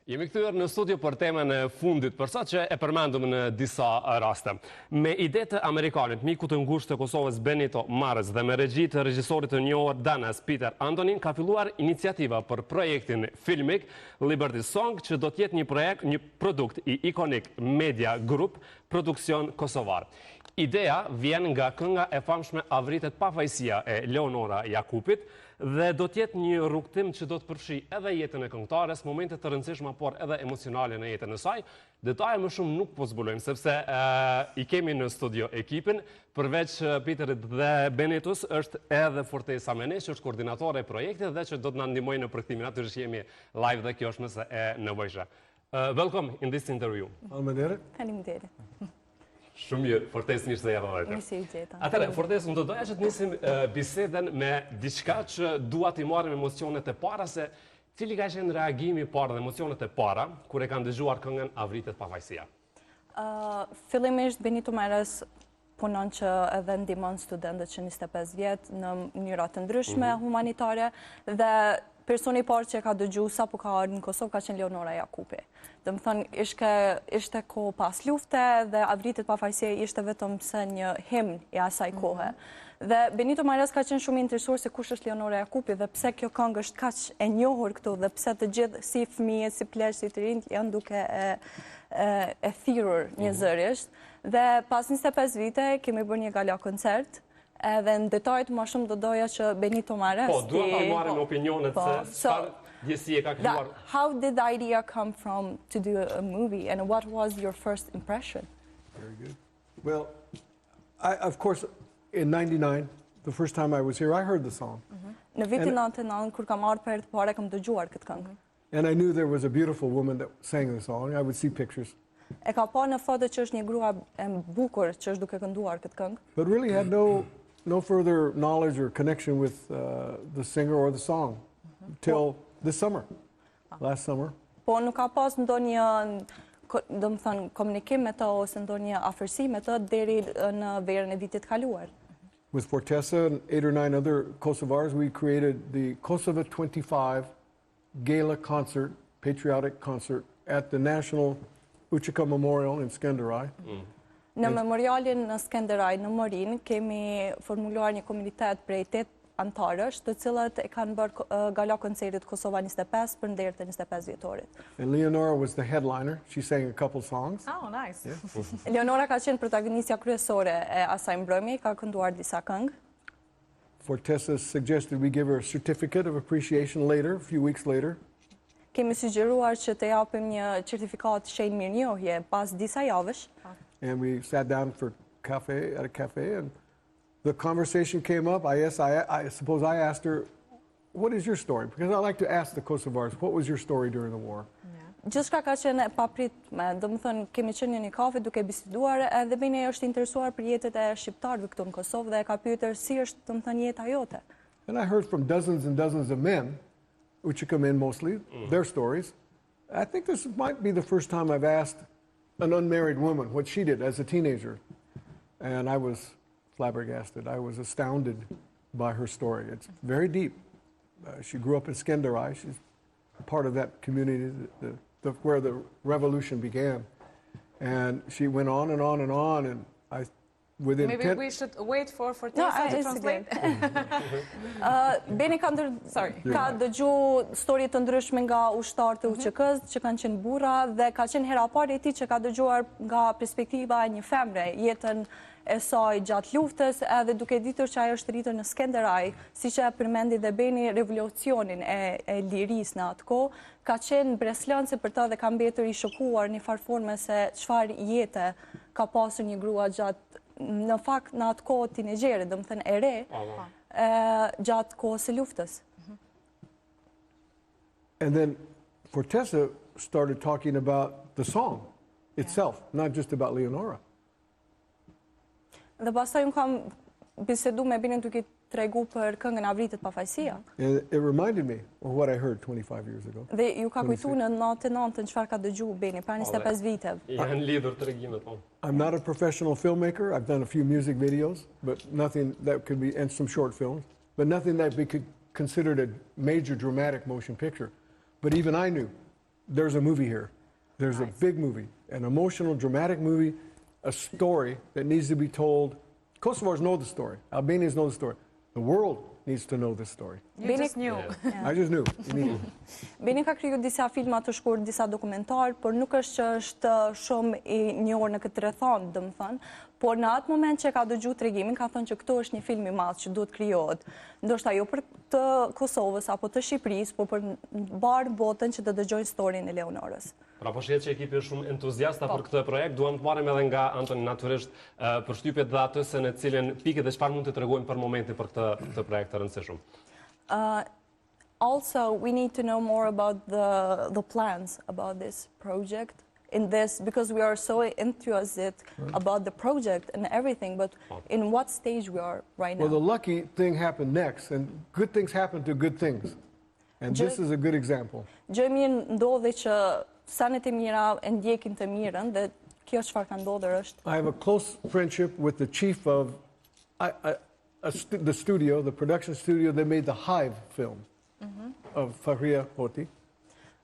Jemi kthyer në studio për temën e fundit për sot që e përmendëm në disa raste. Me ide të amerikanit, miku të ngushtë të Kosovës Benito Marrës dhe me regji të regjisorit të njohur danes Peter Antonin, ka filluar iniciativa për projektin filmik Liberty Song, që do të jetë një produkt i ikonik Media Group, produksion kosovar. Idea vjen nga kënga e famshme VRITET PAFAJØSIA e Leonora Jakupit dhe do të jetë një rrugtim që do të përfshi edhe jetën e këngëtares, momente të rëndësishme, por edhe emocionale në jetën e saj. Detaje më shumë nuk po zbulojmë, sepse i kemi në studio ekipin, përveç Peterit dhe Benitus, është edhe Fortesa Menesh, që është koordinatore e projektit dhe që do të na ndihmojë në përkthtimin. Natyrisht jemi live dhe kjo është mëse e nevojshme. Welcome in this interview. Faleminderit. Shumë mirë, Fortes, mirë se java vajtë. Mirë se ju gjeta. Atëre, Fortes, unë do doja që të nisim biseden me diçka që dua t'i marrim emocionet e para, se cili ka qenë reagimi parë dhe emocionet e para, kur e kanë dëgjuar këngën VRITET PAFAJØSIA? Fillimisht Benito Marrës punon që edhe ndihmon studentët që 25 vjet në mënyra të ndryshme humanitare dhe personi i parë që ka dëgju sa po ka ardhur në Kosovë ka qenë Leonora Jakupi. Do të thonë ishte kohë pas lufte dhe VRITET PAFAJØSIA ishte vetëm se një himn i asaj kohe. Dhe Benito Marrës ka qenë shumë interesuar se kush është Leonora Jakupi dhe pse kjo këngë është kaq e njohur këtu dhe pse të gjithë si fëmijët, si pleqë, si të rinj janë duke e thirrur njerëzisht. Dhe pas 25 vite kemi bërë një gala koncert. Edhe në detajt më shumë do doja që Benito Marrës... Po, duha ta marrim opinionet se çfarë ndjesi e ka krijuar. How did the idea come from to do a movie and what was your first impression? Very good. Well, of course, in '99, the first time I was here, I heard the song. Në vitin 99, kur kam ardhur për herë të parë, kam dëgjuar këtë këngë. And I knew there was a beautiful woman that sang the song. I would see pictures. E ka pa në foto që është një grua e bukur që është duke kënduar këtë këngë. But really had no further knowledge or connection with the singer or the song till this summer, last summer. Po nuk ka pas ndonjë, do të thënë, komunikim me të ose ndonjë afërsi me të deri në verën e vitit kaluar. With Fortesa and 8 or 9 other Kosovars, we created the Kosova 25 Gala concert, patriotic concert, at the National ÇKA Memorial in Skenderaj. Në memorialin në Skenderaj, në Morin, kemi formuluar një komunitet prej 8 antarësh, të cilët e kanë bërë gala koncertit Kosova 25 për nderë të 25 vjetorit. And Leonora was the headliner. She sang a couple songs. Oh, nice. Yeah. Leonora ka qenë protagonistja kryesore e asaj mbrëmje, ka kënduar disa këngë. Fortesa suggested we give her a certificate of appreciation later, a few weeks later. Kemi sugjeruar që të japim një certifikat shenjë mirënjohje pas disa javësh. And we sat down for at a cafe, and the conversation came up. I suppose I asked her, what is your story? Because I like to ask the Kosovars, what was your story during the war? Gjithçka ka qenë e papritme, do të thënë kemi qenë në një kafe duke biseduar edhe Beni është interesuar për jetët e shqiptarëve këtu në Kosovë dhe ka pyetur si është, do të thënë, jeta jote. And I heard from dozens and dozens of men, ÇKA men mostly, their stories. I think this might be the first time I've asked an unmarried woman what she did as a teenager. And I was flabbergasted. I was astounded by her story. It's very deep. She grew up in Skenderaj. She's part of that community where the revolution began. And she went on and on and on, and Maybe we should wait for Fortesa to translate. Beni ka dëgju histori të ndryshme nga ushtarë të ÇK-s që kanë qenë burra dhe ka qenë hera parë e tij që ka dëgjuar nga perspektiva e një femre jetën e saj gjatë luftës, edhe duke ditur që ajo është rritur në Skenderaj, siç e përmendi dhe Beni, revolucionin e lirisë në atë kohë, ka qenë breslënse për ta dhe ka mbetur i shokuar në farë forme se çfarë jete ka pasur një grua gjatë, në fakt në atë kohë tinegjere, do të thënë e re, gjatë kohës së luftës. And then Fortesa started talking about the song itself, not just about Leonora. Dhe pastaj unë kam bisedu me Benin duke tregu për këngën VRITET PAFAJØSIA. It reminded me of what I heard 25 years ago. Dhe ju ka kujtu në 99 çfarë ka dëgju Beni para 25 viteve. Janë lidhur tregimet, po. I'm not a professional filmmaker. I've done a few music videos, but nothing that could be, and some short films, but nothing that could be considered a major dramatic motion picture. But even I knew there's a movie here. There's a big movie, an emotional, dramatic movie, a story that needs to be told. Kosovars know the story. Albanians know the story. The world needs to know this story. You just knew. I just knew. Beni ka kriju disa filma të shkurt, disa dokumentar, por nuk është që është shumë i njohur në këtë rrethon, domethënë, por në atë moment që ka dëgjuar tregimin, ka thënë që këto është një film i madh që duhet krijohet. Ndoshta jo për të Kosovës apo të Shqipërisë, por për mbar botën që të dëgjojnë historinë e Leonorës. Pra po shihet që ekipi është shumë entuziasta për këtë projekt. Duam të marrim edhe nga Antoni natyrisht përshtypjet dhe atë se në cilën pikë dhe çfarë mund të tregojmë për momentin për këtë projekt të rëndësishëm. Also, we need to know more about the plans about this project in this, because we are so enthusiastic about the project and everything, but in what stage we are right now. Well, the lucky thing happened next, and good things happen to good things. And this is a good example. Gjë e mirë ndodhi që sanet e mira e ndjekin të mirën, dhe kjo çfarë ka ndodhur është. I have a close friendship with the chief of the studio, the production studio that made the Hive film of VRITET PAFAJØSIA.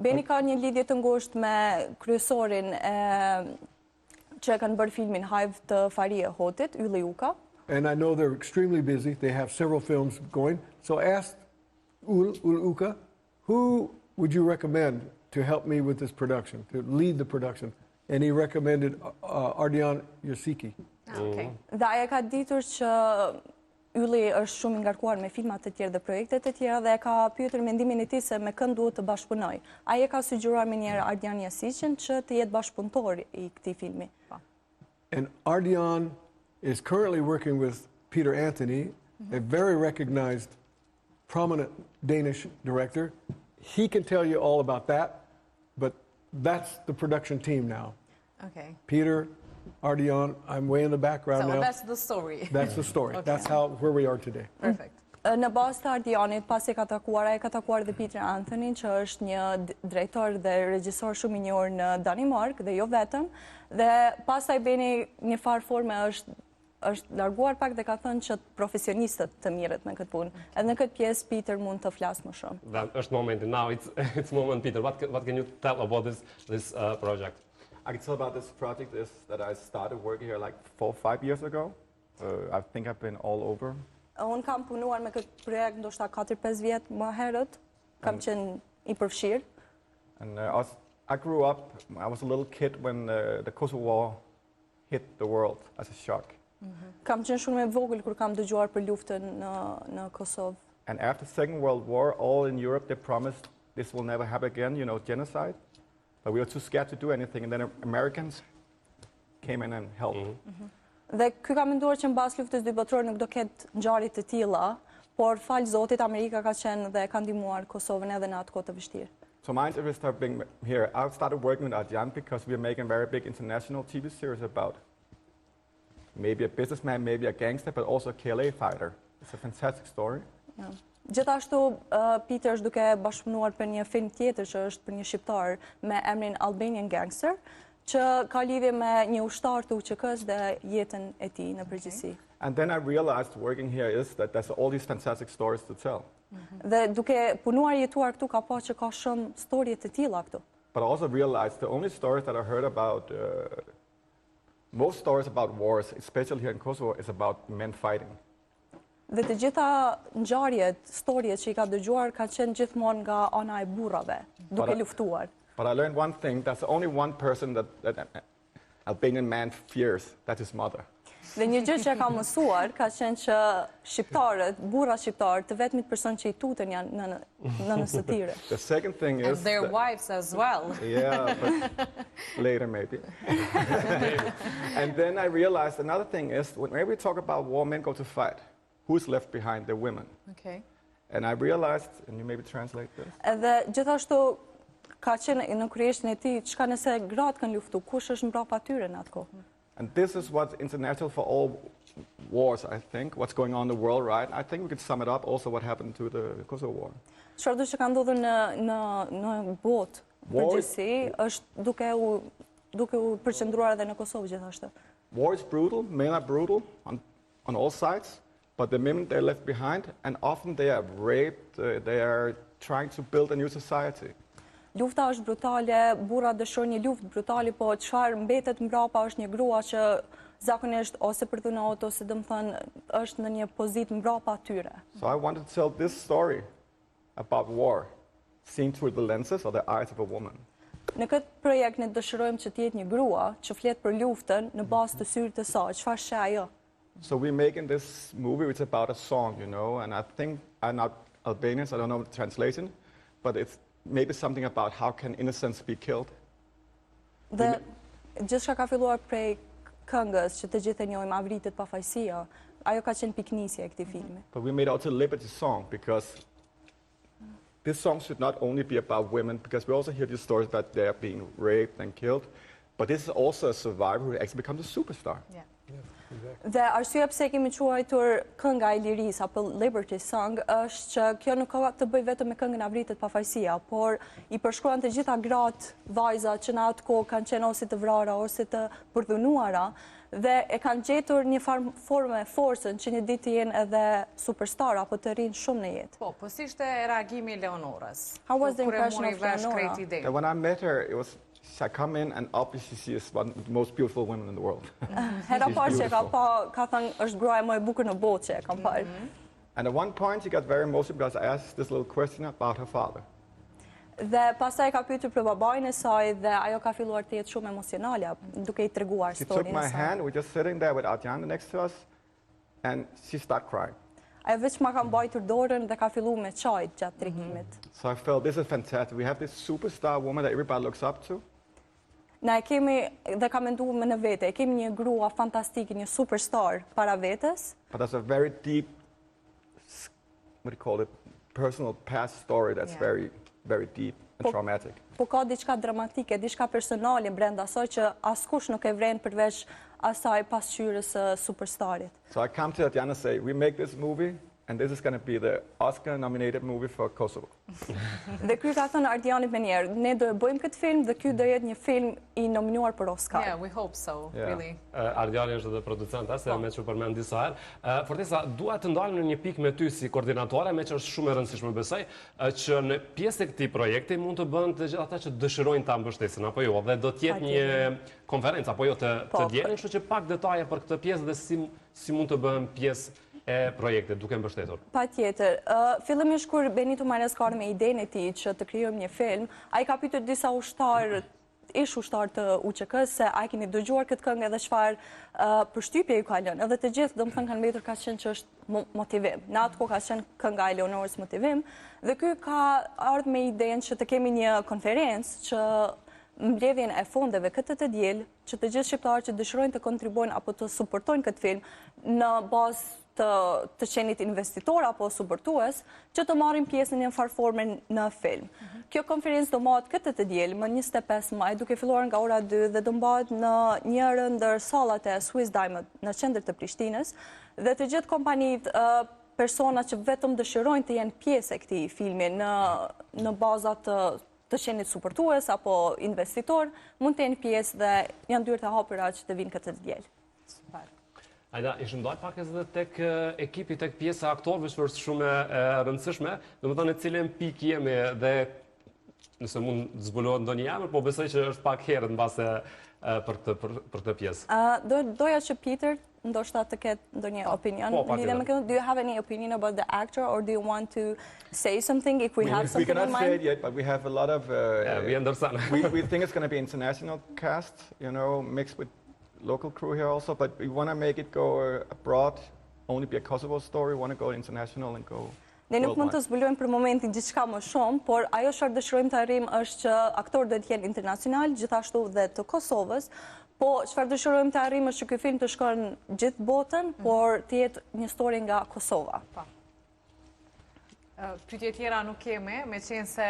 Beni ka një lidhje të ngushtë me kryesorin që kanë bërë filmin Hive të VRITET PAFAJØSIA, Ylli Uka. And I know they're extremely busy. They have several films going. So I asked Uka, who would you recommend to help me with this production, to lead the production? And he recommended Ardian Josiki. Okay. Dhe ajo ka ditur që Ylli është shumë i ngarkuar me filmat të tjerë dhe projektet të tjera dhe ka pyetur mendimin e tij se me kën duhet të bashkëpunoj. Ai e ka sugjeruar me njëherë Ardian Josicin që të jetë bashkëpunëtor i këtij filmi. And Ardian is currently working with Peter Anthony, a very recognized, prominent Danish director. He can tell you all about that, but that's the production team now. Okay. Peter, Ardian, I'm way in the background now. So that's the story. That's the story. Okay. That's where we are today. Perfect. Në bazë të Ardianit, pasi ka takuar, ai ka takuar dhe Peter Anthony, që është një drejtor dhe regjisor shumë i njohur në Danimark dhe jo vetëm, dhe pastaj Beni një farë forme është larguar pak dhe ka thënë që profesionistët të mirët me këtë punë. Edhe në këtë pjesë Peter mund të flasë më shumë. Dhe është momenti. Now it's moment, Peter. What can you tell about this project? I can tell about this project is that I started working here like 4 or 5 years ago. I think I've been all over. Unë kam punuar me këtë projekt ndoshta 4-5 vjet më herët. Kam qenë i përfshirë. And I grew up, I was a little kid when the Kosovo War hit the world as a shock. Kam qenë shumë e vogël kur kam dëgjuar për luftën në Kosovë. And after the Second World War, all in Europe, they promised this will never happen again, you know, genocide. But we were too scared to do anything, and then Americans came in and helped. Dhe ky ka menduar që mbas luftës dytë botërore nuk do ketë ngjarje të tilla, por fal Zotit Amerika ka qenë dhe ka ndihmuar Kosovën edhe në atë kohë të vështirë. So my interest have been here. I started working with Adjan because we are making a very big international TV series about maybe a businessman, maybe a gangster, but also a KLA fighter. It's a fantastic story. Gjithashtu, Peter është duke bashkëpunuar për një film tjetër që është për një shqiptar me emrin Albanian Gangster, që ka lidhje me një ushtar të UÇK-s dhe jetën e tij në përgjithësi. And then I realized working here is that there's all these fantastic stories to tell. Dhe duke punuar jetuar këtu ka pa që ka shumë storje të tilla këtu. But I also realized the only stories that I heard about, most stories about wars, especially here in Kosovo, is about men fighting. Dhe të gjitha ngjarjet, storjet që i ka dëgjuar ka qenë gjithmonë nga ana e burrave, duke luftuar. But I learned one thing, there's only one person that an Albanian man fears, that's his mother. Dhe një gjë që ka mësuar ka qenë që shqiptarët, burrat shqiptar, të vetmit person që i tutën janë nënës së tyre. The second thing is And their wives as well. Yeah, but later maybe. And then I realized another thing is whenever we talk about war, men go to fight. Who's left behind? The women. Okay. And I realized, and you maybe translate this. Edhe gjithashtu ka qenë në kryeshin e tij, çka nëse gratë kanë luftu, kush është mbrapa tyre në atë kohë? And this is what's international for all wars, I think. What's going on in the world, right? I think we could sum it up also what happened to the Kosovo War. Çfarë do që ka ndodhur në botë përgjithësi është duke u përqendruar edhe në Kosovë gjithashtu. War is brutal. Men are brutal on all sides. But the women they're left behind, and often they are raped. They are trying to build a new society. lufta është brutale, burra dëshirojnë një luftë brutale, po çfarë mbetet mbrapa është një grua që zakonisht ose përdhunohet ose domethënë është në një pozitë mbrapa atyre. So I wanted to tell this story about war, seen through the lenses or the eyes of a woman. Në këtë projekt ne dëshirojmë që të jetë një grua që flet për luftën në bazë të syrit të saj. Çfarë sheh ajo? So we're making this movie, it's about a song, you know, and I think I'm not Albanian, so I don't know the translation, but it's maybe something about how can innocence be killed. Dhe gjithçka ka filluar prej këngës që të gjithë e njohim, VRITET PAFAJØSIA, ajo ka qenë piknisja e këtij filmi. But we made also a liberty song because this song should not only be about women, because we also hear these stories that they are being raped and killed, but this is also a survivor who actually becomes a superstar. Yeah. Dhe arsyeja pse kemi quajtur kënga e lirisë apo Liberty Song është që kjo nuk ka të bëjë vetëm me këngën VRITET PAFAJØSIA, por i përshkruan të gjitha gratë, vajzat që në atë kohë kanë qenë ose të vrara ose të përdhunuara dhe e kanë gjetur një formë forcën që një ditë të jenë edhe superstar apo të rinë shumë në jetë. Po si ishte reagimi i Leonorës? How was the impression of Leonora? And when I met her, it was I come in and obviously she is one of the most beautiful women in the world. Hera parë që ka thënë është gruaja më e bukur në botë që e kam parë. And at one point she got very emotional because I asked this little question about her father. Dhe pastaj ka pyetur për babain e saj dhe ajo ka filluar të jetë shumë emocionale duke I treguar She took historinë my e saj. hand, we're just sitting there with Adriana next to us, and she started crying. Ajo veç ma ka mbajtur dorën dhe ka filluar me çajt gjatë tregimit. So I felt this is fantastic. We have this superstar woman that everybody looks up to. Na e kemi, dhe ka menduar me në vete, e kemi një grua fantastike, një superstar para vetes, But there's a very deep, what do you call it, personal past story that's very, very deep and traumatic. po ka diçka dramatike, diçka personale brenda asaj që askush nuk e vren përveç asaj pasqyrës së superstarit. So I come to Adriana and say, we make this movie, and this is going to be the Oscar-nominated movie for Kosovo. Dhe ky ka thënë Ardianit me njerë, ne do e bëjmë këtë film dhe ky do jetë një film I nominuar për Oscar. Yeah, we hope so, Yeah. really. Ardiani është edhe producenta, se me që përmend disa herë. Fortesa, dua të ndalem në një pikë me ty si koordinatore, me që është shumë e rëndësishme besoj, që në pjesë e këtij projekti mund të bëhen të gjithë ata që dëshirojnë ta mbështesin, apo jo, dhe do të jetë një konferencë, apo jo, të dielën, kështu që pak detaje për këtë pjesë dhe si mund të bëhen pjesë e projektit duke mbështetur. Patjetër. Fillimisht kur Benito Marez ka me idenë e tij që të krijojmë një film, ai ka pyetur disa ushtarë ushtar të UÇK-s se a keni dëgjuar këtë këngë edhe çfarë përshtypje ju ka lënë. Edhe të gjithë domethënë kanë mbetur ka qenë që është motivim. Në atë kohë ka qenë kënga e Leonorës motivim dhe ky ka ardhur me idenë që të kemi një konferencë që mbledhjen e fondeve këtë të diel, që të gjithë shqiptarët që dëshirojnë të kontribuojnë apo të suportojnë këtë film në bazë të qenit investitor apo suportues, që të marrin pjesë në një farforme në film. Kjo konferencë do mbahet këtë të diel, më 25 maj, duke filluar nga ora 2 dhe do mbahet në njërë ndër sallat e Swiss Diamond në qendër të Prishtinës dhe të gjithë kompanitë persona që vetëm dëshirojnë të jenë pjesë e këtij filmi në bazat të qenit suportues apo investitor, mund të jenë pjesë dhe janë dyert e hapura që të vinë këtë diel. Super. Ajda, ishë ndaj pak edhe tek ekipi, tek pjesa aktorëve që është shumë e rëndësishme, domethënë në cilën pikë jemi dhe nëse mund zbulohet ndonjë emër, po besoj që është pak herët mbase për këtë pjesë. Doja që Peter ndoshta të ketë ndonjë opinion lidhje me këtë. Do you have any opinion about the actor or do you want to say something if we have something in mind? We cannot say it yet, but we have a lot of we understand. we think it's going to be international cast, you know, mixed with local crew here also, but we want to make it go abroad, only be a Kosovo story, we want to go international and go. Ne nuk mund të zbulojmë për momentin gjithçka më shumë, por ajo çfarë dëshirojmë të arrijmë është që aktorët do të jenë internacional, gjithashtu dhe të Kosovës, po çfarë dëshirojmë të arrijmë është që ky film të shkojë gjithë botën, por të jetë një histori nga Kosova. Pyetje tjera nuk kemi, meqense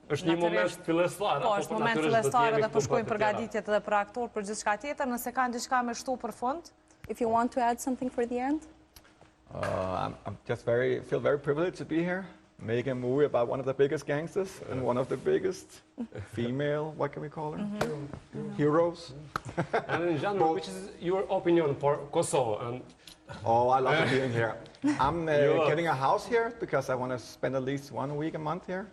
është një moment fillestar. Po, është moment fillestar dhe po shkojmë përgatitjet edhe për aktor, për gjithçka tjetër, nëse kanë diçka me shtu për fund. If you want to add something for the end? I'm just feel very privileged to be here, making a movie about one of the biggest gangsters and one of the biggest female, what can we call her? Heroes. And in general, which is your opinion for Kosovo? And oh, I love being here. I'm getting a house here because I want to spend at least 1 week a month here.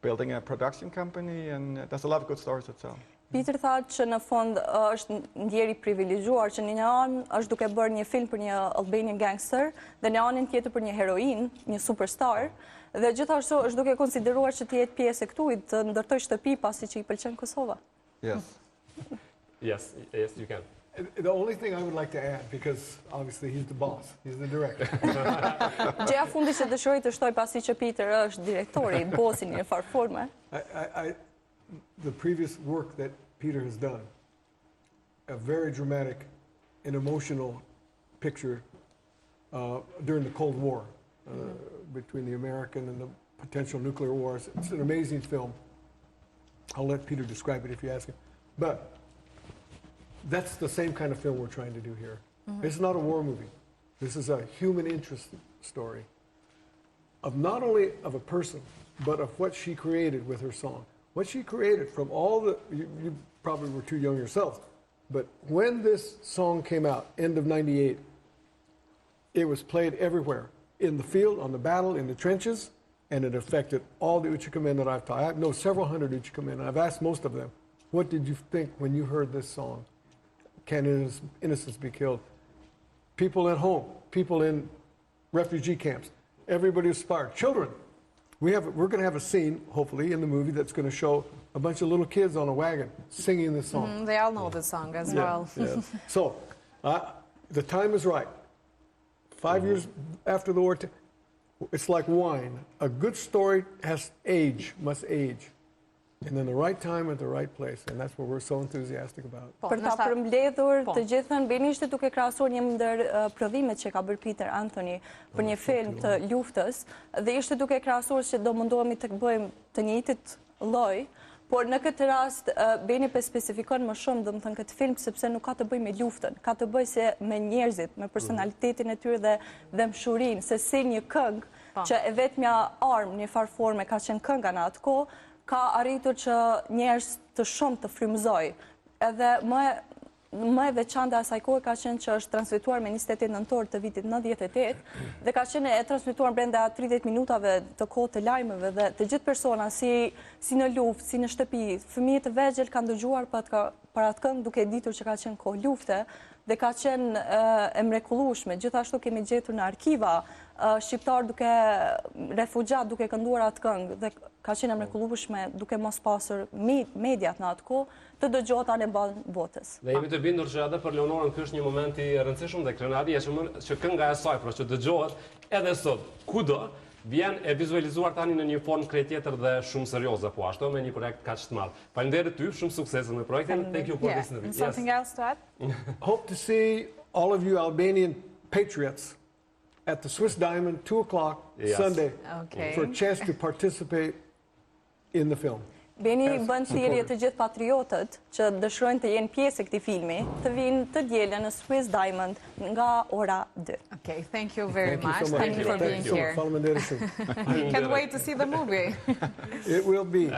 building a production company, and there's a lot of good stories to tell. Peter tha që në fond është ndjeri privilegjuar që një anë është duke bërë një film për një Albanian gangster dhe në anën tjetër për një heroin, një superstar, dhe gjithashtu është duke konsideruar që të jetë pjesë e këtuj të ndërtoj shtëpi pasi që i pëlqen Kosova. Yes. Yes, you can. The only thing I would like to add, because obviously he's the boss, he's the director. Gjëja fundi që dëshiroj të shtoj pasi që Peter është direktori, bosi në një farë forme. The previous work that Peter has done, a very dramatic and emotional picture during the Cold War between the American and the potential nuclear wars. It's an amazing film. I'll let Peter describe it if you ask him. But that's the same kind of film we're trying to do here. It's not a war movie. This is a human interest story of not only of a person, but of what she created with her song. What she created from all the, you probably were too young yourself, but when this song came out, end of '98, it was played everywhere, in the field, on the battle, in the trenches, and it affected all the Uçika men that I've taught. I know several hundred Uçika men, and I've asked most of them, what did you think when you heard this song? Can innocents be killed? People at home, people in refugee camps, everybody was inspired. Children. We're going to have a scene, hopefully, in the movie that's going to show a bunch of little kids on a wagon singing this song. They all know the song as well. Yeah. So, the time is right. 5 years after the war, it's like wine. A good story must age. And then the right time at the right place. And that's what we're so enthusiastic about. Për ta përmbledhur të gjithën, beni ishte duke krahasuar një ndër prodhimet që ka bërë Peter Anthony për një film të luftës, dhe ishte duke krahasuar që do mundohemi të bëjmë të njëjtit lloj, por në këtë rast beni specifikon më shumë, domethënë këtë film, sepse nuk ka të bëjë me luftën, ka të bëjë se me njerëzit, me personalitetin e tyre dhe mshurinë, se si një këngë që e vetmja armë një farë forme ka qenë kënga në atë kohë, ka arritur që njerëz të shumë të frymëzoj. Edhe më e veçanta asaj kohe ka qenë që është transmetuar me 28 nëntor të vitit 98 dhe ka qenë e transmetuar brenda 30 minutave të kohë të lajmeve dhe të gjithë persona si në luftë, si në shtëpi, fëmijët të vegjël kanë dëgjuar para atë këngë duke ditur që ka qenë kohë lufte dhe ka qenë e mrekullueshme. Gjithashtu kemi gjetur në arkiva shqiptar duke refugjat duke kënduar atë këngë dhe ka qenë e mrekullueshme duke mos pasur mediat në atë kohë të dëgjohet anë mban botës. Dhe jemi të bindur që edhe për Leonorën ky është një moment i rëndësishëm dhe krenaria që kënga e saj, pra që dëgjohet edhe sot kudo, vjen e vizualizuar tani në një formë krejt tjetër dhe shumë serioze, po ashtu me një projekt kaq të madh. Faleminderit ty, shumë sukses me projektin. Thank you for this interview. Something else to add? Hope to see all of you Albanian patriots at the Swiss Diamond, 2 o'clock Sunday, for a chance to participate in the film. Beni bën thirrje të gjithë patriotët që dëshirojnë të jenë pjesë e këtij filmi, të vinë të dielën në Swiss Diamond nga ora 2. Okay, thank you very much. So much. Thank you for being here. Faleminderit shumë. Can't wait to see the movie. It will be.